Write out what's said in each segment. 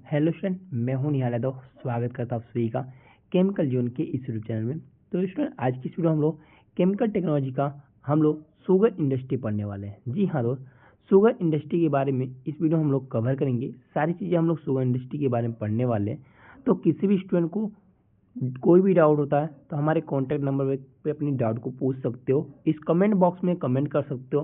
Hello student, मैं हूं निहाल यादव। स्वागत करता हूं आप सभी का केमिकल जोन के इस यूट्यूब चैनल में। तो स्टूडेंट, आज की इस वीडियो हम लोग केमिकल टेक्नोलॉजी का हम लोग शुगर इंडस्ट्री पढ़ने वाले हैं। जी हाँ दोस्त, शुगर इंडस्ट्री के बारे में इस वीडियो में हम लोग कवर करेंगे। सारी चीज़ें हम लोग शुगर इंडस्ट्री के बारे में पढ़ने वाले हैं। तो किसी भी स्टूडेंट को कोई भी डाउट होता है तो हमारे कॉन्टैक्ट नंबर पे अपनी डाउट को पूछ सकते हो। इस कमेंट बॉक्स में कमेंट कर सकते हो।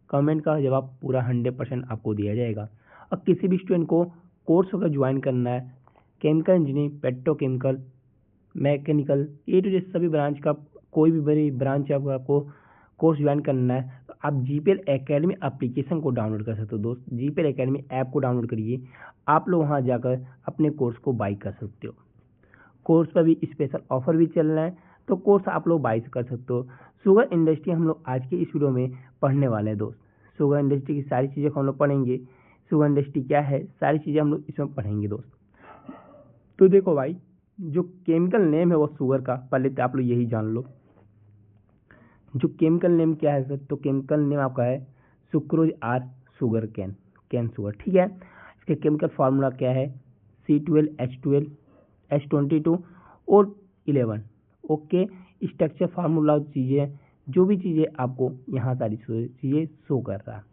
कमेंट का जवाब पूरा 100% आपको दिया जाएगा। और किसी भी स्टूडेंट को कोर्स अगर ज्वाइन करना है, chemical engineering, petrochemical, mechanical, A to Z सभी ब्रांच का कोई भी बड़ी ब्रांच आपको कोर्स ज्वाइन करना है तो आप जीपीएल एकेडमी एप्लीकेशन को डाउनलोड कर सकते हो। दोस्त, जीपीएल एकेडमी ऐप को डाउनलोड करिए, आप लोग वहाँ जाकर अपने कोर्स को बाई कर सकते हो। कोर्स पर भी स्पेशल ऑफर भी चल रहा है, तो कोर्स आप लोग बाई कर सकते हो। शुगर इंडस्ट्री हम लोग आज के इस वीडियो में पढ़ने वाले हैं दोस्त। शुगर इंडस्ट्री की सारी चीज़ें हम लोग पढ़ेंगे। शुगर इंडस्ट्री क्या है, सारी चीज़ें हम लोग इसमें पढ़ेंगे दोस्त। तो देखो भाई, जो केमिकल नेम है वो शुगर का, पहले तो आप लोग यही जान लो। जो केमिकल नेम क्या है सर, तो केमिकल नेम आपका है sucrose or sugar cane sugar, ठीक है। इसके केमिकल फार्मूला क्या है, C12H12 H22 और 11। ओके, स्ट्रक्चर फार्मूला चीज़ें, जो भी चीज़ें आपको यहाँ सारी चीज़ें शो कर रहा है।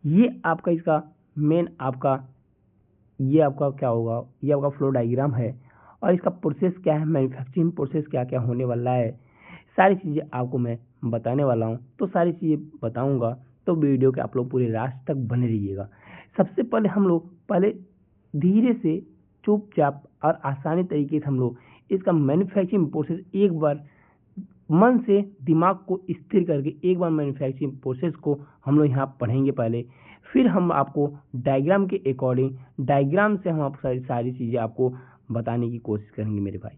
ये आपका इसका मेन आपका ये आपका क्या होगा, ये आपका फ्लो डायग्राम है। और इसका प्रोसेस क्या है, मैन्युफैक्चरिंग प्रोसेस क्या क्या होने वाला है, सारी चीज़ें आपको मैं बताने वाला हूँ। तो सारी चीज़ें बताऊँगा, तो वीडियो के आप लोग पूरे लास्ट तक बने रहिएगा। सबसे पहले हम लोग धीरे से चुपचाप और आसानी तरीके से हम लोग इसका मैन्युफैक्चरिंग प्रोसेस एक बार मन से दिमाग को स्थिर करके एक बार मैन्युफैक्चरिंग प्रोसेस को हम लोग यहाँ पढ़ेंगे पहले। फिर हम आपको डायग्राम के अकॉर्डिंग, डायग्राम से हम आपको सारी चीज़ें आपको बताने की कोशिश करेंगे मेरे भाई।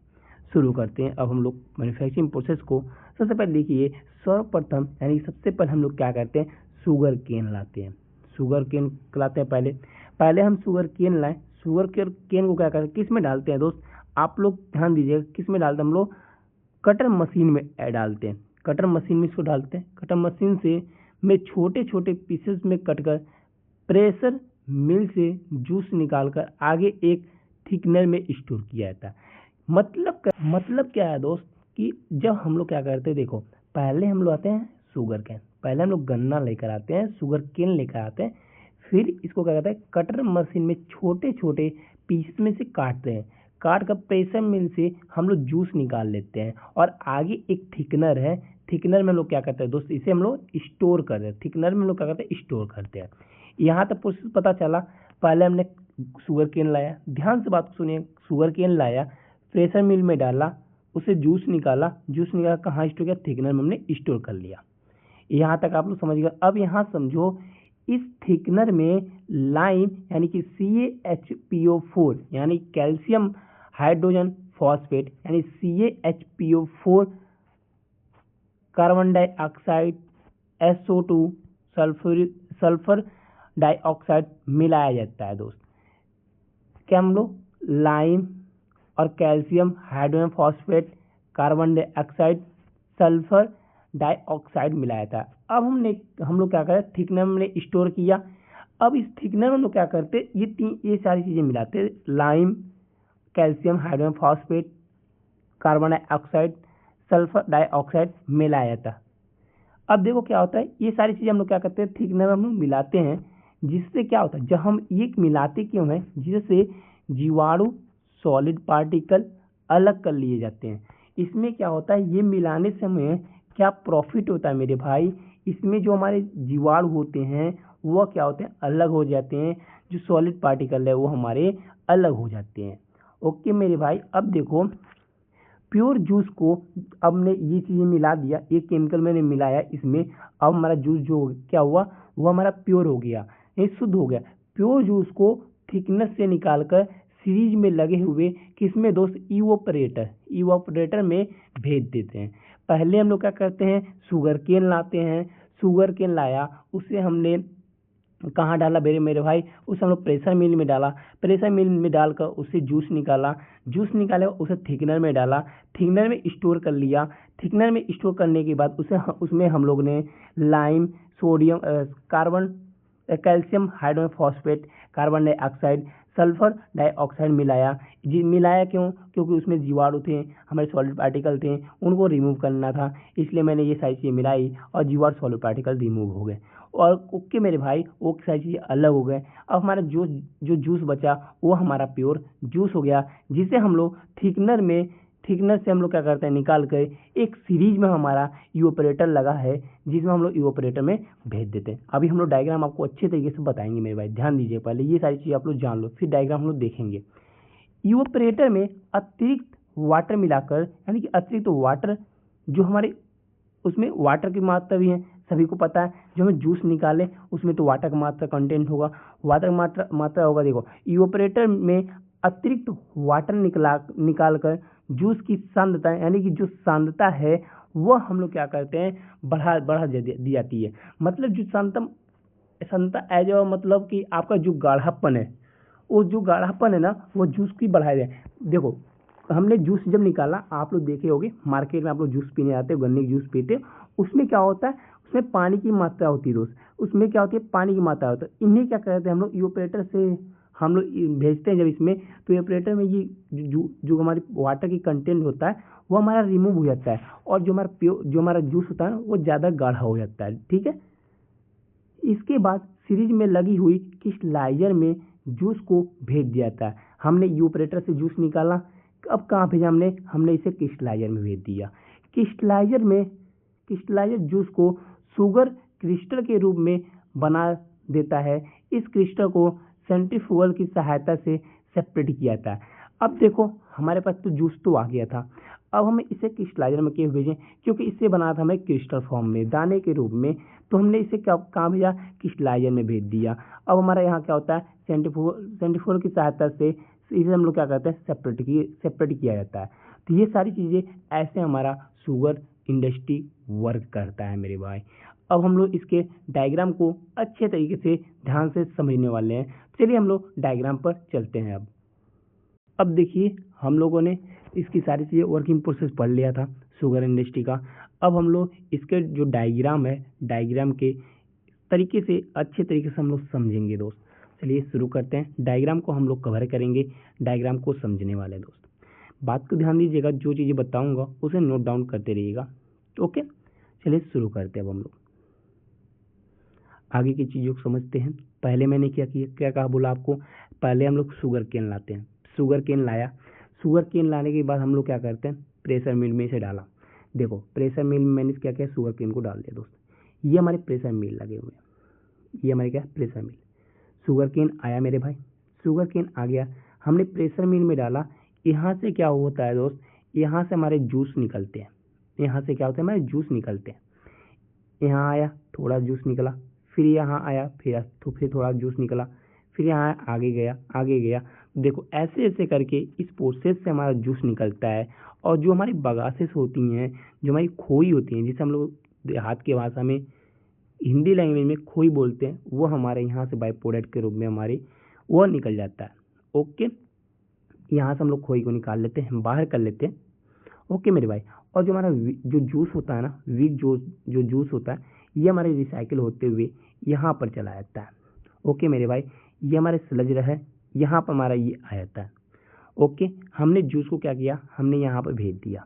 शुरू करते हैं अब हम लोग मैन्युफैक्चरिंग प्रोसेस को। सबसे पहले देखिए, सर्वप्रथम यानी सबसे पहले हम लोग क्या करते हैं, शुगर केन लाते हैं। शुगर केन लाते हैं पहले हम शुगर केन लाएँ। शुगर केन को क्या करते हैं, किस में डालते हैं दोस्त, आप लोग ध्यान दीजिएगा, किस में डालते हैं हम लोग, कटर मशीन में डालते हैं। कटर मशीन में इसको डालते हैं। कटर मशीन से में छोटे छोटे पीसेस में कटकर प्रेशर मिल से जूस निकालकर आगे एक थिकनर में स्टोर किया जाता है। मतलब क्या है दोस्त, कि जब हम लोग क्या करते हैं, देखो पहले हम लोग आते हैं शुगर कैन, पहले हम लोग गन्ना लेकर आते हैं, शुगर केन लेकर आते हैं। फिर इसको क्या कहते हैं, कटर मशीन में छोटे छोटे पीस में से काटते हैं। काट कर प्रेशर मिल से हम लोग जूस निकाल लेते हैं और आगे एक थिकनर है। थिकनर में हम लोग क्या करते हैं दोस्त, इसे हम लोग स्टोर करते हैं। थिकनर में हम लोग क्या करते हैं, स्टोर करते हैं। यहाँ तक प्रोसेस पता चला। पहले हमने शुगर केन लाया, ध्यान से बात सुनिए, शुगर केन लाया, प्रेशर मिल में डाला, उसे जूस निकाला कहाँ स्टोर किया, थिकनर में हमने स्टोर कर लिया। यहाँ तक आप लोग समझ गए। अब यहाँ समझो, इस थिकनर में लाइम यानी कि CaHPO4 यानी कैल्शियम हाइड्रोजन फॉस्फेट यानी CaHPO4, carbon dioxide, SO2, sulphur dioxide मिलाया जाता है दोस्त। क्या हम लोग लाइम और calcium hydrogen phosphate, carbon dioxide, sulphur dioxide मिलाया था। अब हम लोग क्या करें, थिकनर में स्टोर किया। अब इस थिकनर में हम लोग क्या करते, ये सारी चीज़ें मिलाते, lime, calcium hydrogen phosphate, carbon dioxide, sulphur dioxide मिलाया था। अब देखो क्या होता है, ये सारी चीज़ें हम लोग क्या करते हैं, थिकनर में हम लोग मिलाते हैं। जिससे क्या होता है, जब हम ये मिलाते क्यों हैं, जिससे जीवाणु सॉलिड पार्टिकल अलग कर लिए जाते हैं। इसमें क्या होता है, ये मिलाने से हमें क्या प्रॉफिट होता है मेरे भाई, इसमें जो हमारे जीवाणु होते हैं वो क्या होते हैं, अलग हो जाते हैं। जो सॉलिड पार्टिकल है वो हमारे अलग हो जाते हैं। ओके मेरे भाई, अब देखो प्योर जूस को, अब हमने ये चीज़ें मिला दिया, एक केमिकल मैंने मिलाया इसमें। अब हमारा जूस जो क्या हुआ, वो हमारा प्योर हो गया, ये शुद्ध हो गया। प्योर जूस को थिकनेस से निकालकर सीरीज में लगे हुए किसमें दोस्त, इवोपरेटर में भेज देते हैं। पहले हम लोग क्या करते हैं, शुगर केन लाते हैं। शुगर केन लाया, उसे हमने कहाँ डाला मेरे भाई, उसे हम लोग प्रेशर मिल में डाला। प्रेशर मिल में डालकर उससे जूस निकाले, उसे थिकनर में डाला, थिकनर में स्टोर कर लिया। थिकनर में स्टोर करने के बाद उसमें हम लोग ने lime, sodium, calcium hydrogen phosphate, carbon dioxide, sulphur dioxide मिलाया। जी मिलाया क्यों? क्योंकि उसमें जीवाणु थे, हमारे सॉलिड पार्टिकल थे, उनको रिमूव करना था, इसलिए मैंने ये सारी चीज़ें मिलाई और जीवाणु सॉलिड पार्टिकल रिमूव हो गए। और ओके मेरे भाई, वो सारी चीज़ें अलग हो गए। अब हमारा जो जूस बचा वो हमारा प्योर जूस हो गया, जिसे हम लोग थिकनर से हम लोग क्या करते हैं, निकाल कर एक सीरीज में हमारा इवोपरेटर लगा है, जिसमें हम लोग इवोपरेटर में भेज देते हैं। अभी हम लोग डायग्राम आपको अच्छे तरीके से बताएंगे मेरे भाई, ध्यान दीजिए, पहले ये सारी चीज़ आप लोग जान लो, फिर डायग्राम हम लोग देखेंगे। इवोपरेटर में अतिरिक्त वाटर मिलाकर, यानी कि अतिरिक्त वाटर जो हमारे उसमें वाटर की मात्रा भी है, सभी को पता है, जो हमें जूस निकाले उसमें तो वाटर का मात्रा कंटेंट होगा, वाटर का मात्रा होगा। देखो इवोपरेटर में अतिरिक्त वाटर निकाल कर जूस की सांद्रता, यानी कि जो सांद्रता है वह हम लोग क्या करते हैं, बढ़ा दी जाती है। मतलब जो सांद्रता एज मतलब कि आपका जो गाढ़ापन है, वो जो गाढ़ापन है ना, वो जूस की बढ़ाया जाए। देखो हमने जूस जब निकाला, आप लोग देखे होंगे मार्केट में आप लोग जूस पीने आते हो, गन्ने की जूस पीते हो, उसमें क्या होता है, उसमें पानी की मात्रा होती है दोस्त, उसमें क्या होती है, पानी की मात्रा होता है। इन्हें क्या करते हैं हम लोग, इवोपरेटर से हम लोग भेजते हैं जब इसमें, तो इवोपरेटर में ये जो हमारी वाटर की कंटेंट होता है वो हमारा रिमूव हो जाता है, और जो हमारा जूस होता है ना वो ज़्यादा गाढ़ा हो जाता है। ठीक है, इसके बाद सीरीज में लगी हुई क्रिस्टलाइजर में जूस को भेज दिया जाता है। हमने इवोपरेटर से जूस निकाला, अब कहाँ भेजा हमने इसे क्रिस्टलाइजर में भेज दिया। क्रिस्टलाइजर जूस को शुगर क्रिस्टल के रूप में बना देता है। इस क्रिस्टल को सेंट्रीफ्यूगल की सहायता से सेपरेट किया जाता है। अब देखो हमारे पास तो जूस तो आ गया था, अब हमें इसे क्रिस्टलाइजर में क्यों भेजें, क्योंकि इससे बना था हमें क्रिस्टल फॉर्म में, दाने के रूप में, तो हमने इसे कहाँ भेजा, क्रिस्टलाइजर में भेज दिया। अब हमारा यहाँ क्या होता है, सेंट्रीफ्यूगल की सहायता से इसे हम लोग क्या करते हैं, सेपरेट किया जाता है। तो ये सारी चीज़ें ऐसे हमारा शुगर इंडस्ट्री वर्क करता है मेरे भाई। अब हम लोग इसके डायग्राम को अच्छे तरीके से ध्यान से समझने वाले हैं। चलिए हम लोग डायग्राम पर चलते हैं। अब देखिए हम लोगों ने इसकी सारी चीज़ें वर्किंग प्रोसेस पढ़ लिया था शुगर इंडस्ट्री का। अब हम लोग इसके जो डायग्राम है, डायग्राम के तरीके से अच्छे तरीके से हम लोग समझेंगे दोस्त। चलिए शुरू करते हैं, डायग्राम को हम लोग कवर करेंगे, डायग्राम को समझने वाले दोस्त। बात को ध्यान दीजिएगा, जो चीज़ें बताऊंगा उसे नोट डाउन करते रहिएगा। ओके, चलिए शुरू करते हैं। अब हम लोग आगे की चीज़ों को समझते हैं। पहले मैंने क्या कहा बोला आपको, पहले हम लोग शुगर केन लाते हैं। शुगर केन लाने के बाद हम लोग क्या करते हैं, प्रेशर मिल में इसे डाला। देखो प्रेशर मिल में मैंने क्या किया, शुगर केन को डाल दिया दोस्त। ये हमारे प्रेशर मिल लगे हुए हैं, ये हमारे क्या प्रेशर मिल। शुगर केन आया मेरे भाई, शुगर केन आ गया, हमने प्रेशर मिल में डाला। यहाँ से क्या होता है दोस्त, यहाँ से हमारे जूस निकलते हैं, यहाँ से क्या होता है, हमारे जूस निकलते हैं। यहाँ आया थोड़ा जूस निकला, फिर यहाँ आया फिर थोड़ा जूस निकला, फिर यहाँ आगे गया। देखो ऐसे ऐसे करके इस प्रोसेस से हमारा जूस निकलता है। और जो हमारी बगासेस होती हैं, जो हमारी खोई होती हैं, जिसे हम लोग देहात की भाषा में हिंदी लैंग्वेज में खोई बोलते हैं, वो हमारे यहाँ से बाई प्रोडक्ट के रूप में हमारी वो निकल जाता है। ओके, यहाँ से हम लोग खोई को निकाल लेते हैं, बाहर कर लेते हैं। ओके मेरे भाई, और जो हमारा जो जूस होता है ना, वीक जो जूस होता है, ये हमारे रिसाइकिल होते हुए यहाँ पर चला जाता है। ओके मेरे भाई, ये हमारे स्लज है, यहाँ पर हमारा ये आ जाता है। ओके, हमने जूस को क्या किया, हमने यहाँ पर भेज दिया।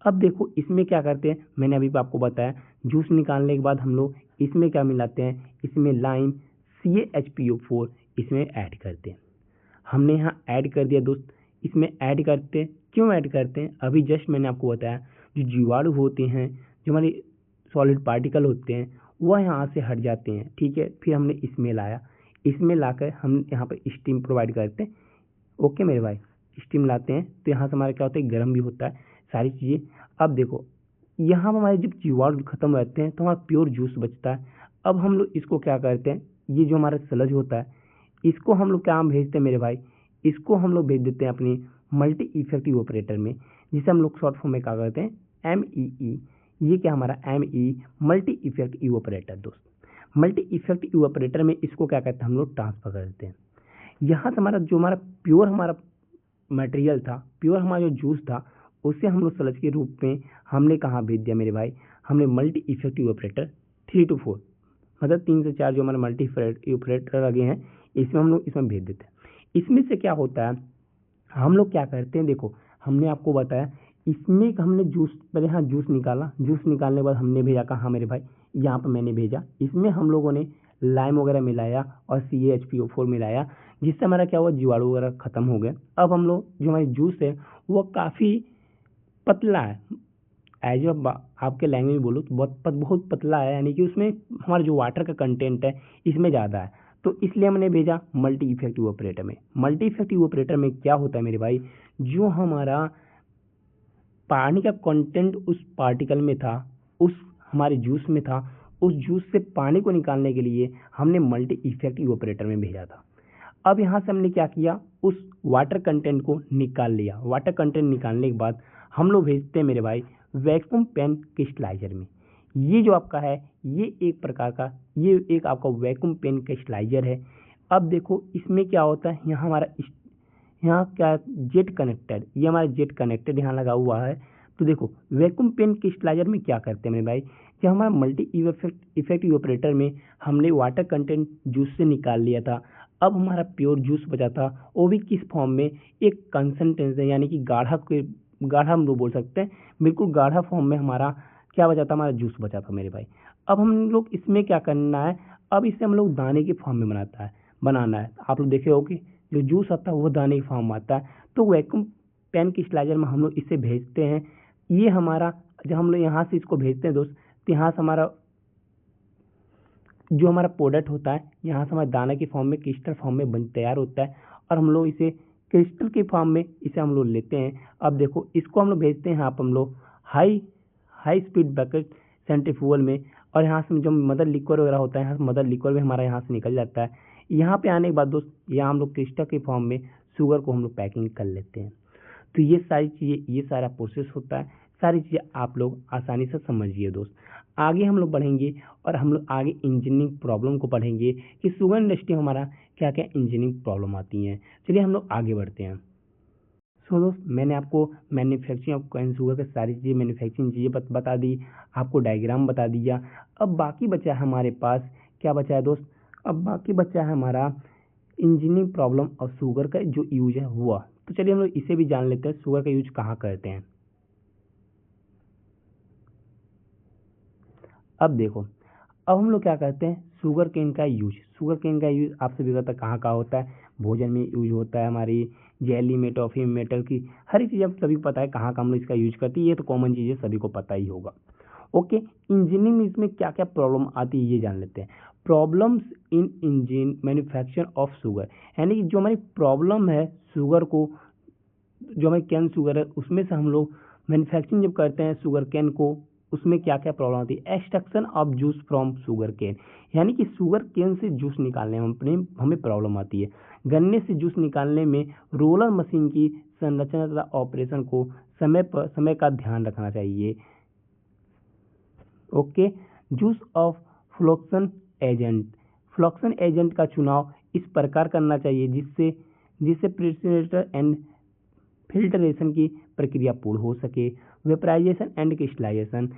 अब देखो इसमें क्या करते हैं, मैंने अभी आपको बताया, जूस निकालने के बाद हम लोग इसमें क्या मिलाते हैं, इसमें लाइम CaHPO4 इसमें ऐड करते हैं। हमने यहाँ ऐड कर दिया दोस्त, इसमें ऐड करते हैं, क्यों ऐड करते हैं, अभी जस्ट मैंने आपको बताया, जो जीवाणु होते हैं, जो हमारे सॉलिड पार्टिकल होते हैं, वह यहाँ से हट जाते हैं। ठीक है, फिर हमने इसमें लाया, इसमें लाकर हम यहाँ पर स्टीम प्रोवाइड करते हैं। ओके मेरे भाई, स्टीम लाते हैं तो यहाँ से हमारा क्या होता है, गर्म भी होता है सारी चीज़ें। अब देखो यहाँ पर हमारे जब जीवाणु खत्म हो जाते हैं तो हमारा प्योर जूस बचता है। अब हम लोग इसको क्या करते हैं, ये जो हमारा स्लज होता है, इसको हम लोग क्या भेजते हैं मेरे भाई, इसको हम लोग भेज देते हैं अपनी मल्टी इफेक्ट इवोपरेटर में, जिसे हम लोग शॉर्ट फॉर्म में क्या करते हैं, MEE। ये क्या हमारा MEE, मल्टी इफेक्ट इवोपरेटर दोस्त। मल्टी इफेक्ट इवोपरेटर में इसको क्या कहते हैं, हम लोग ट्रांसफर कर देते हैं। यहाँ से हमारा प्योर मटेरियल था, प्योर हमारा जो जूस था, उसे हम लोग स्लज के रूप में हमने कहाँ भेज दिया मेरे भाई, हमने मल्टी इफेक्ट इवोपरेटर 3 to 4, मतलब 3 से 4 जो हमारे मल्टी इवोपरेटर लगे हैं, इसमें हम लोग इसमें भेज देते हैं। इसमें से क्या होता है, हम लोग क्या करते हैं, देखो हमने आपको बताया इसमें हमने जूस पहले, हाँ जूस निकाला, जूस निकालने के बाद हमने भेजा कहाँ मेरे भाई, यहाँ पर मैंने भेजा, इसमें हम लोगों ने लाइम वगैरह मिलाया और CaHPO4 मिलाया, जिससे हमारा क्या हुआ, जीवाणु वगैरह खत्म हो गए। अब हम लोग जो हमारी जूस है वो काफ़ी पतला है, एज आपके लैंग्वेज में बोलो तो बहुत पतला है, यानी कि उसमें हमारा जो वाटर का कंटेंट है इसमें ज़्यादा है, तो इसलिए हमने भेजा मल्टी इफेक्टिव ऑपरेटर में। मल्टी इफेक्टिव ऑपरेटर में क्या होता है मेरे भाई, जो हमारा पानी का कंटेंट उस पार्टिकल में था, उस हमारे जूस में था, उस जूस से पानी को निकालने के लिए हमने मल्टी इफेक्टिव ऑपरेटर में भेजा था। अब यहाँ से हमने क्या किया, उस वाटर कंटेंट को निकाल लिया। वाटर कंटेंट निकालने के बाद हम लोग भेजते हैं मेरे भाई वैक्यूम पेन क्रिस्टलाइजर में। ये जो आपका है ये एक प्रकार का, ये एक आपका वैक्यूम पेन क्रिस्टलाइजर है। अब देखो इसमें क्या होता है, यहाँ हमारा यहाँ क्या जेट कनेक्टर, ये हमारा जेट कनेक्टर यहाँ लगा हुआ है। तो देखो वैक्यूम पेन क्रिस्टलाइजर में क्या करते हैं मेरे भाई, जब हमारा मल्टी इफेक्टिव ऑपरेटर में हमने वाटर कंटेंट जूस से निकाल लिया था, अब हमारा प्योर जूस बचा था, वो भी किस फॉर्म में, एक कंसंट्रेशन यानी कि गाढ़ा हम लोग बोल सकते हैं, बिल्कुल गाढ़ा फॉर्म में हमारा क्या बचा था, हमारा जूस बचा था मेरे भाई। अब हम लोग इसमें क्या करना है, अब इसे हम लोग दाने के फॉर्म में बनाना है। आप लोग देखे हो कि जो जूस आता है वो दाने के फॉर्म में आता है, तो वैक्यूम पेन क्रिस्टलाइजर में हम लोग इसे भेजते हैं। ये हमारा जब हम लोग यहाँ से इसको भेजते हैं दोस्त, तो यहाँ से हमारा जो हमारा प्रोडक्ट होता है यहाँ से हमारे दाना के फॉर्म में, क्रिस्टल फॉर्म में तैयार होता है, और हम लोग इसे क्रिस्टल के फॉर्म में इसे हम लोग लेते हैं। अब देखो इसको हम लोग भेजते हैं यहाँ पर हम लोग हाई स्पीड बकेट सेंट्रीफ्यूगल में, और यहाँ से जो मदर लिक्विड वगैरह होता है, यहाँ से मदर लिक्विड भी हमारा यहाँ से निकल जाता है। यहाँ पे आने के बाद दोस्त यहाँ हम लोग क्रिस्टल के फॉर्म में शुगर को हम लोग पैकिंग कर लेते हैं। तो ये सारी चीज़ें, ये सारा प्रोसेस होता है, सारी चीज़ें आप लोग आसानी से समझिए दोस्त। आगे हम लोग बढ़ेंगे और हम लोग आगे इंजीनियरिंग प्रॉब्लम को पढ़ेंगे कि शुगर इंडस्ट्री में हमारा क्या क्या इंजीनियरिंग प्रॉब्लम आती हैं। चलिए हम लोग आगे बढ़ते हैं। सो दोस्त मैंने आपको मैन्युफैक्चरिंग ऑफ कैन शुगर की सारी चीज़ें, मैन्युफैक्चरिंग चीज़ें बता दी, आपको डायग्राम बता दिया। अब बाकी बचा है हमारे पास, क्या बचा है दोस्त, अब बाकी बचा है हमारा इंजीनियरिंग प्रॉब्लम और शुगर का जो यूज है हुआ। तो चलिए हम लोग इसे भी जान लेते हैं, शुगर का यूज कहाँ करते हैं। अब देखो, अब हम लोग क्या करते हैं, शुगर केन का यूज आप सभी को पता है कहाँ कहाँ होता है, भोजन में यूज होता है, हमारी जेली में, टॉफी में, मेटल की हर एक चीज़ आप सभी को पता है कहाँ कहाँ हम लोग इसका यूज करते हैं, ये तो कॉमन चीज़ है, सभी को पता ही होगा। ओके, इंजीनियरिंग में इसमें क्या क्या प्रॉब्लम आती है ये जान लेते हैं। Problems in engine manufacture of sugar, यानी कि जो हमारी प्रॉब्लम है शुगर को, जो हमारी कैन शुगर है उसमें से हम लोग मैन्युफैक्चरिंग जब करते हैं शुगर कैन को, उसमें क्या क्या प्रॉब्लम आती है। Extraction of juice from sugar cane, यानी कि शुगर केन से जूस निकालने में हमें प्रॉब्लम आती है। गन्ने से जूस निकालने में रोलर मशीन की संरचना तथा ऑपरेशन को समय का ध्यान रखना चाहिए। ओके, जूस ऑफ फ्लोक्सन एजेंट का चुनाव इस प्रकार करना चाहिए जिससे प्रेसिपिटेशन एंड फिल्टरेशन की प्रक्रिया पूर्ण हो सके। वेपराइजेशन एंड क्रिस्टलाइजेशन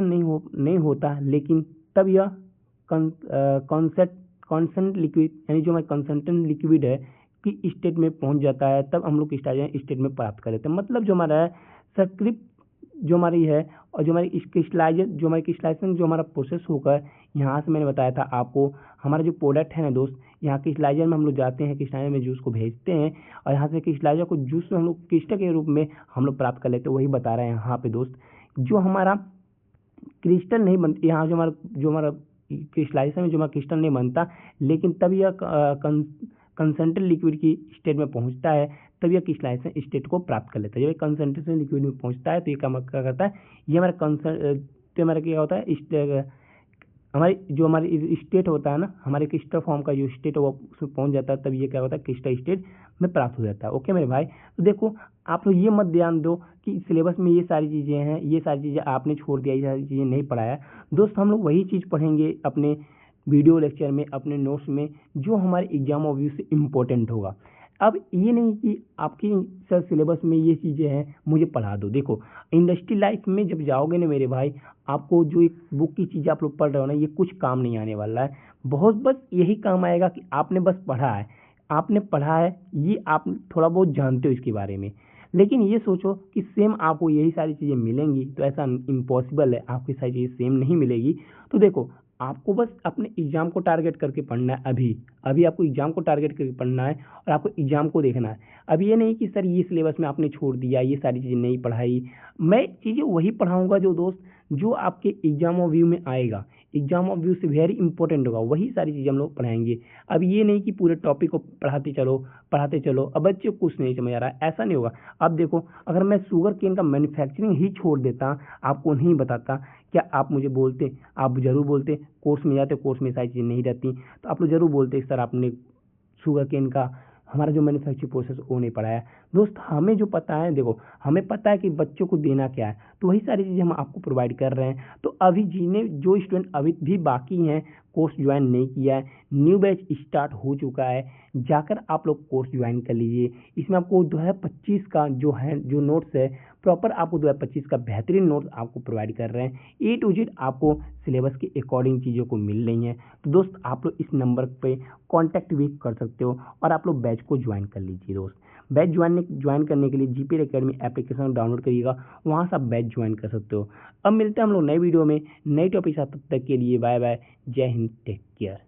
नहीं होता, लेकिन तब यह कॉन्सेंट लिक्विड, यानी जो हमारा कंसंट्रेट लिक्विड है की स्टेट में पहुंच जाता है, तब हम लोग क्रिस्टलाइजेशन स्टेट में प्राप्त कर लेते हैं। मतलब जो हमारा सक्रिप्ट जो हमारी है, और जो हमारी क्रिस्टलाइजेशन जो हमारा प्रोसेस होकर, यहाँ से मैंने बताया था आपको, हमारा जो प्रोडक्ट है ना दोस्त, यहाँ क्रिस्टलाइजर में हम लोग जाते हैं, क्रिस्टलाइजर में जूस को भेजते हैं, और यहाँ से क्रिस्टलाइजर को जूस में हम लोग क्रिस्टल के रूप में हम लोग प्राप्त कर लेते हैं। वही बता रहे हैं यहाँ पे दोस्त, जो हमारा क्रिस्टल नहीं बनता, यहाँ जो हमारा क्रिस्टलाइजेशन में जो हमारा क्रिस्टल नहीं बनता, लेकिन तब यह कंसंट्रेट लिक्विड की स्टेट में पहुँचता है, तब यह क्रिस्टलाइजेशन स्टेट को प्राप्त कर लेता है। जब कंसंट्रेशन लिक्विड में पहुँचता है तो ये क्या करता है, ये हमारा क्या होता है, हमारी स्टेट होता है ना, हमारे क्रिस्टल फॉर्म का जो स्टेट है वो उसमें पहुंच जाता है, तब ये क्या होता है, क्रिस्टल स्टेट में प्राप्त हो जाता है। ओके मेरे भाई, तो देखो आप लोग ये मत ध्यान दो कि सिलेबस में ये सारी चीज़ें हैं, ये सारी चीज़ें आपने छोड़ दिया, ये सारी चीज़ें नहीं पढ़ाया दोस्त। हम लोग वही चीज़ पढ़ेंगे अपने वीडियो लेक्चर में, अपने नोट्स में, जो हमारे एग्जाम ऑफ व्यू से इम्पोर्टेंट होगा। अब ये नहीं कि आपकी सर सिलेबस में ये चीज़ें हैं मुझे पढ़ा दो। देखो इंडस्ट्री लाइफ में जब जाओगे ना मेरे भाई, आपको जो एक बुक की चीज़ आप लोग पढ़ रहे हो ना, ये कुछ काम नहीं आने वाला है। बहुत बस यही काम आएगा कि आपने बस पढ़ा है, ये आप थोड़ा बहुत जानते हो इसके बारे में। लेकिन ये सोचो कि सेम आपको यही सारी चीज़ें मिलेंगी, तो ऐसा इम्पॉसिबल है, आपको सारी चीज़ें सेम नहीं मिलेगी। तो देखो, आपको बस अपने एग्ज़ाम को टारगेट करके पढ़ना है। अभी अभी आपको एग्ज़ाम को टारगेट करके पढ़ना है और आपको एग्ज़ाम को देखना है। अब ये नहीं कि सर ये सिलेबस में आपने छोड़ दिया, ये सारी चीज़ें नहीं पढ़ाई। मैं चीज़ें वही पढ़ाऊँगा जो दोस्त जो आपके एग्ज़ाम और व्यू में आएगा, एग्ज़ाम और व्यू से वेरी इंपॉर्टेंट होगा, वही सारी चीज़ें हम लोग पढ़ाएंगे। अब ये नहीं कि पूरे टॉपिक को पढ़ाते चलो, अब बच्चे को कुछ नहीं समझ आ रहा है, ऐसा नहीं होगा। अब देखो, अगर मैं शुगर केन का मैन्युफैक्चरिंग ही छोड़ देता, आपको नहीं बताता, क्या आप मुझे बोलते? आप ज़रूर बोलते। कोर्स में जाते, कोर्स में सारी चीज़ें नहीं रहती, तो आप लोग ज़रूर बोलते सर आपने शुगर केन का हमारा जो मैन्युफैक्चरिंग प्रोसेस वो नहीं पढ़ाया। दोस्त, हमें जो पता है, देखो हमें पता है कि बच्चों को देना क्या है, तो वही सारी चीज़ें हम आपको प्रोवाइड कर रहे हैं। तो अभी जो स्टूडेंट अभी भी बाकी हैं, कोर्स ज्वाइन नहीं किया है, न्यू बैच स्टार्ट हो चुका है, जाकर आप लोग कोर्स ज्वाइन कर लीजिए। इसमें आपको 2025 का जो नोट्स है, प्रॉपर आपको 2025 का बेहतरीन नोट्स आपको प्रोवाइड कर रहे हैं। ए टू जेड आपको सिलेबस के अकॉर्डिंग चीज़ों को मिल रही हैं। तो दोस्त, आप लोग इस नंबर पे कांटेक्ट भी कर सकते हो और आप लोग बैच को ज्वाइन कर लीजिए। दोस्त, बैच ज्वाइन करने के लिए जीपीएल एकेडमी एप्लीकेशन डाउनलोड करिएगा, वहाँ से आप बैच ज्वाइन कर सकते हो। अब मिलते हैं हम लोग नए वीडियो में नई टॉपिक साथ, तब तक के लिए बाय बाय, जय हिंद, टेक केयर।